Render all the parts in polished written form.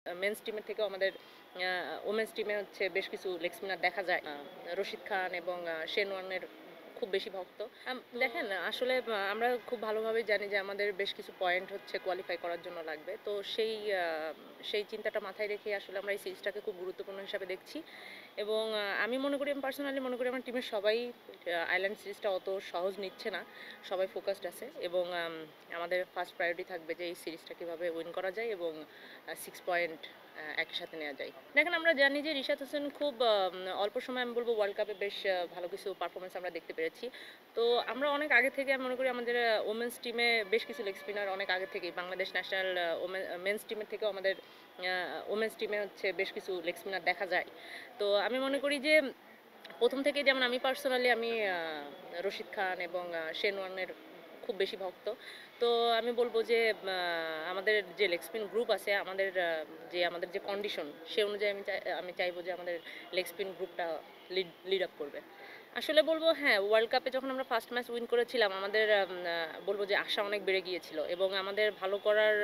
Men's টিমের থেকেও আমাদের ওমেন্স টিমে হচ্ছে বেশ কিছু লেগ স্পিনার দেখা যায়। রশিদ খান এবং শেন ওয়ার্নের খুব বেশি ভক্ত। দেখেন আসলে আমরা খুব ভালোভাবেই জানি যে আমাদের বেশ কিছু পয়েন্ট হচ্ছে কোয়ালিফাই করার জন্য লাগবে। তো সেই চিন্তাটা মাথায় রেখে আসলে আমরা এই সিরিজটাকে খুব গুরুত্বপূর্ণ হিসাবে দেখছি এবং আমি পার্সোনালি মনে করি আমার টিমের সবাই আয়ারল্যান্ড সিরিজটা অত সহজ নিচ্ছে না। সবাই ফোকাসড আছে এবং আমাদের ফার্স্ট প্রায়োরিটি থাকবে যে এই সিরিজটা কীভাবে উইন করা যায় এবং 6 পয়েন্ট একই সাথে নেওয়া যায়। দেখেন আমরা জানি যে রিশাদ হোসেন খুব অল্প সময় আমি বলব ওয়ার্ল্ড কাপে বেশ ভালো কিছু পারফরমেন্স আমরা দেখতে পেরেছি। তো আমরা অনেক আগে থেকে আমি মনে করি আমাদের ওমেন্স টিমে বেশ কিছু লেগ স্পিনার অনেক আগে থেকেই বাংলাদেশ ন্যাশনাল মেন্স টিমের থেকেও আমাদের ওমেন্স টিমে হচ্ছে বেশ কিছু লেগ স্পিনার দেখা যায়। তো আমি মনে করি যে প্রথম থেকেই যেমন আমি পার্সোনালি রশিদ খান এবং শেন ওয়ার্নের খুব বেশি ভক্ত। তো আমি বলব যে আমাদের যে লেগ স্পিন গ্রুপ আছে আমাদের যে কন্ডিশন সে অনুযায়ী আমি চাইবো যে আমাদের লেগ স্পিন গ্রুপটা লিড আপ করবে। আসলে বলব হ্যাঁ, ওয়ার্ল্ড কাপে যখন আমরা ফার্স্ট ম্যাচ উইন করেছিলাম আমাদের বলব যে আশা অনেক বেড়ে গিয়েছিল এবং আমাদের ভালো করার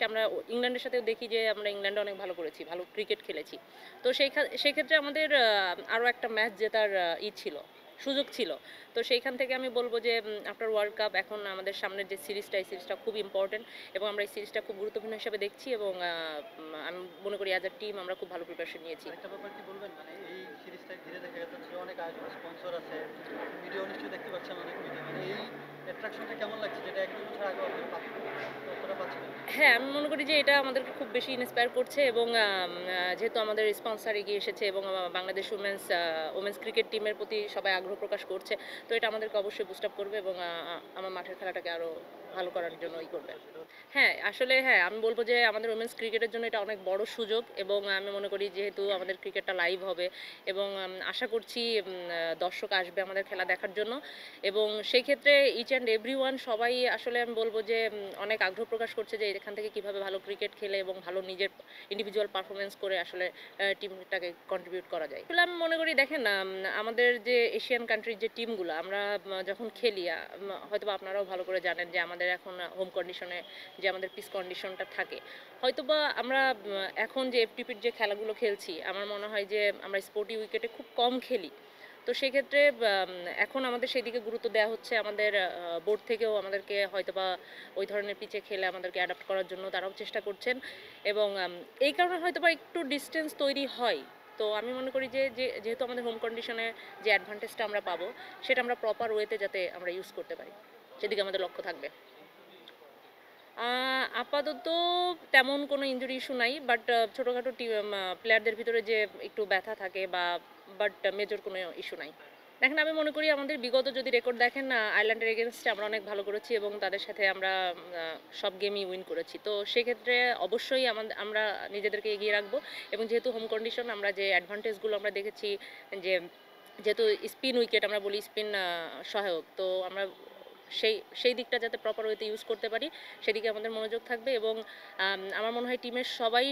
আমরা ইংল্যান্ডের সাথেও দেখি যে আমরা ইংল্যান্ডে অনেক ভালো করেছি, ভালো ক্রিকেট খেলেছি। তো সেই ক্ষেত্রে আমাদের আরও একটা ম্যাচ জেতার ছিল, সুযোগ ছিল। তো সেইখান থেকে আমি বলব যে আফটার ওয়ার্ল্ড কাপ এখন আমাদের সামনের যে সিরিজটা এই সিরিজটা খুব ইম্পর্টেন্ট এবং আমরা এই সিরিজটা খুব গুরুত্বপূর্ণ হিসেবে দেখছি এবং আমি মনে করি অ্যাজ আ টিম আমরা খুব ভালো প্রিপারেশন নিয়েছি। একটা ব্যাপার কি বলবেন, মানে এই সিরিজটা ঘিরে দেখা যাচ্ছে অনেক আয়োজন, স্পন্সর আছে, ভিডিও নিশ্চয়ই দেখতে পাচ্ছেন অনেক মিডিয়া, মানে এই অ্যাট্রাকশনটা কেমন লাগছে যেটা 1-2 বছর আগে আপনি ততটা পাচ্ছেন না? হ্যাঁ, আমি মনে করি যে এটা আমাদেরকে খুব বেশি ইন্সপায়ার করছে এবং যেহেতু আমাদের স্পন্সর এগিয়ে এসেছে এবং বাংলাদেশ ওমেন্স ক্রিকেট টিমের প্রতি সবাই আগ্রহ প্রকাশ করছে। তো এটা আমাদেরকে অবশ্যই বুস্ট আপ করবে এবং আমার মাঠের খেলাটাকে আরও ভালো করার জন্য করবে। হ্যাঁ, আসলে হ্যাঁ, আমি বলব যে আমাদের ওমেন্স ক্রিকেটের জন্য এটা অনেক বড় সুযোগ এবং আমি মনে করি যেহেতু আমাদের ক্রিকেটটা লাইভ হবে এবং আশা করছি দর্শক আসবে আমাদের খেলা দেখার জন্য এবং সেই ক্ষেত্রে ইচ অ্যান্ড এভরিওয়ান সবাই আসলে আমি বলব যে অনেক আগ্রহ প্রকাশ করছে যে এখান থেকে কিভাবে ভালো ক্রিকেট খেলে এবং ভালো নিজের ইন্ডিভিজুয়াল পারফরমেন্স করে আসলে টিমটাকে কন্ট্রিবিউট করা যায়। আসলে আমি মনে করি দেখেন আমাদের যে এশিয়ান কান্ট্রির যে টিমগুলো আমরা যখন খেলি হয়তোবা আপনারাও ভালো করে জানেন যে আমাদের এখন হোম কন্ডিশনে যে আমাদের পিচ কন্ডিশনটা থাকে, হয়তোবা আমরা এখন যে এফটিপির যে খেলাগুলো খেলছি আমার মনে হয় যে আমরা স্পোর্টি উইকেটে খুব কম খেলি। তো সেক্ষেত্রে এখন আমাদের সেই দিকে গুরুত্ব দেওয়া হচ্ছে, আমাদের বোর্ড থেকেও আমাদেরকে হয়তোবা ওই ধরনের পিচে খেলে আমাদেরকে অ্যাডাপ্ট করার জন্য তারাও চেষ্টা করছেন এবং এই কারণে হয়তোবা একটু ডিস্টেন্স তৈরি হয়। তো আমি মনে করি যে যেহেতু আমাদের হোম কন্ডিশনে যে অ্যাডভান্টেজটা আমরা পাবো সেটা আমরা প্রপার ওয়েতে যাতে আমরা ইউজ করতে পারি, সেদিকে আমাদের লক্ষ্য থাকবে। আপাতত তেমন কোনো ইনজুরি ইস্যু নাই। বাট ছোটখাটো প্লেয়ারদের ভিতরে যে একটু ব্যথা থাকে বাট মেজর কোনো ইস্যু নাই। দেখেন আমি মনে করি আমাদের বিগত যদি রেকর্ড দেখেন আয়ারল্যান্ডের এগেনস্টে আমরা অনেক ভালো করেছি এবং তাদের সাথে আমরা সব গেমই উইন করেছি। তো সেক্ষেত্রে অবশ্যই আমরা নিজেদেরকে এগিয়ে রাখবো এবং যেহেতু হোম কন্ডিশন আমরা যে অ্যাডভান্টেজগুলো আমরা দেখেছি যে যেহেতু স্পিন উইকেট আমরা বলি স্পিন সহায়ক, তো আমরা সেই দিকটা যাতে প্রপার ওয়েতে ইউজ করতে পারি সেদিকে আমাদের মনোযোগ থাকবে এবং আমার মনে হয় টিমের সবাই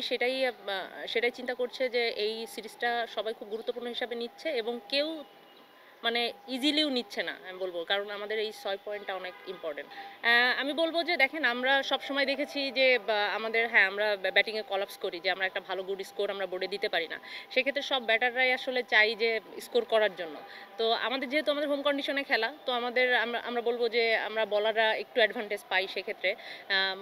সেটাই চিন্তা করছে যে এই সিরিজটা সবাই খুব গুরুত্বপূর্ণ হিসাবে নিচ্ছে এবং কেউ মানে ইজিলিও নিচ্ছে না আমি বলবো, কারণ আমাদের এই 6 পয়েন্টটা অনেক ইম্পর্টেন্ট। আমি বলবো যে দেখেন আমরা সবসময় দেখেছি যে আমরা ব্যাটিংয়ে কলাপস করি যে আমরা একটা ভালো গুড স্কোর আমরা বোর্ডে দিতে পারি না। সেক্ষেত্রে সব ব্যাটাররাই আসলে চাই যে স্কোর করার জন্য। তো যেহেতু আমাদের হোম কন্ডিশনে খেলা, তো আমরা বলবো যে আমরা বলাররা একটু অ্যাডভান্টেজ পাই সেক্ষেত্রে।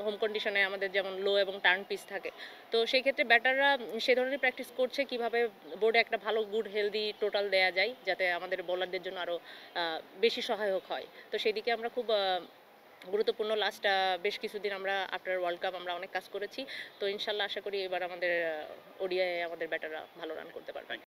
হোম কন্ডিশনে আমাদের যেমন লো এবং টার্ন পিচ থাকে, তো সেই ক্ষেত্রে ব্যাটাররা সে ধরনের প্র্যাকটিস করছে কিভাবে বোর্ডে একটা ভালো গুড হেলদি টোটাল দেয়া যায় যাতে আমাদের বোলারদের জন্য আরও বেশি সহায়ক হয়। তো সেদিকে আমরা খুব গুরুত্বপূর্ণ লাস্ট বেশ কিছুদিন আমরা আফটার ওয়ার্ল্ড কাপ আমরা অনেক কাজ করেছি। তো ইনশাল্লাহ আশা করি এবার আমাদের ওডিআই আমাদের ব্যাটাররা ভালো রান করতে পারবে।